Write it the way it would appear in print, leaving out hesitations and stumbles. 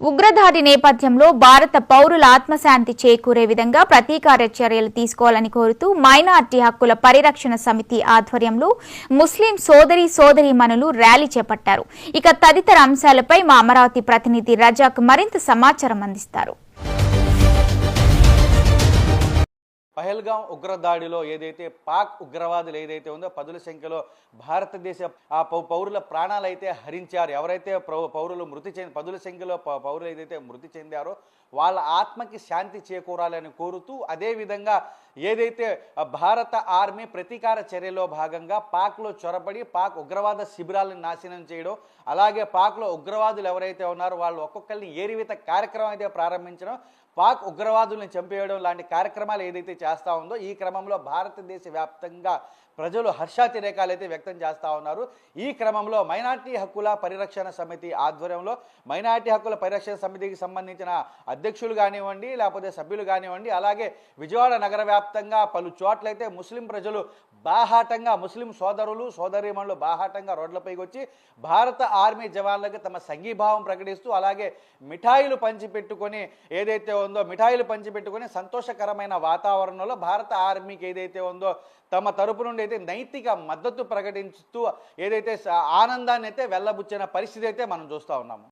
ఉగ్రదాడి నేపథ్యంలో భారత పౌరుల ఆత్మశాంతి చేకూరే విధంగా ప్రతీకార చర్యలు తీసుకోవాలని కోరుతూ మైనార్టీ హక్కుల పరిరక్షణ సమితి ఆధ్వర్యంలో ముస్లిం సోదరీమణులు ర్యాలీ చేపట్టారు. ఇక తదితర అంశాలపై మా అమరావతి ప్రతినిధి రజాక్ మరింత సమాచారం అందిస్తారు. పహల్గాం ఉగ్రదాడిలో ఏదైతే పాక్ ఉగ్రవాదులు ఏదైతే ఉందో పదుల సంఖ్యలో భారతదేశ పౌరుల ప్రాణాలు అయితే హరించారు. ఎవరైతే పదుల సంఖ్యలో పౌరులు ఏదైతే మృతి చెందారో వాళ్ళ ఆత్మకి శాంతి చేకూరాలని కోరుతూ, అదేవిధంగా ఏదైతే భారత ఆర్మీ ప్రతీకార చర్యలో భాగంగా పాక్లో చొరబడి పాక్ ఉగ్రవాద శిబిరాలను నాశనం చేయడం, అలాగే పాక్లో ఉగ్రవాదులు ఎవరైతే ఉన్నారో వాళ్ళు ఒక్కొక్కరిని ఏరివేత కార్యక్రమం అయితే ప్రారంభించడం, పాక్ ఉగ్రవాదుల్ని చంపేయడం లాంటి కార్యక్రమాలు ఏదైతే చేస్తూ ఉందో ఈ క్రమంలో భారతదేశ వ్యాప్తంగా ప్రజలు హర్షాతిరేకాలు అయితే వ్యక్తం చేస్తూ ఉన్నారు. ఈ క్రమంలో మైనార్టీ హక్కుల పరిరక్షణ సమితి ఆధ్వర్యంలో మైనార్టీ హక్కుల పరిరక్షణ సమితికి సంబంధించిన అధ్యక్షులు కానివ్వండి, లేకపోతే సభ్యులు కానివ్వండి, అలాగే విజయవాడ నగర వ్యాప్తంగా పలు చోట్లయితే ముస్లిం ప్రజలు బాహాటంగా, ముస్లిం సోదరులు సోదరీమణులు బాహాటంగా రోడ్లపైకి వచ్చి భారత ఆర్మీ జవాన్లకు తమ సంఘీభావం ప్రకటిస్తూ, అలాగే మిఠాయిలు పంచిపెట్టుకొని ఏదైతే ఉందో మిఠాయిలు పంచిపెట్టుకొని సంతోషకరమైన వాతావరణంలో భారత ఆర్మీకి ఏదైతే ఉందో తమ తరపు నుండి అయితే నైతిక మద్దతు ప్రకటిస్తూ ఏదైతే ఆనందాన్ని అయితే వెళ్ళబుచ్చిన పరిస్థితి అయితే మనం చూస్తూ ఉన్నాము.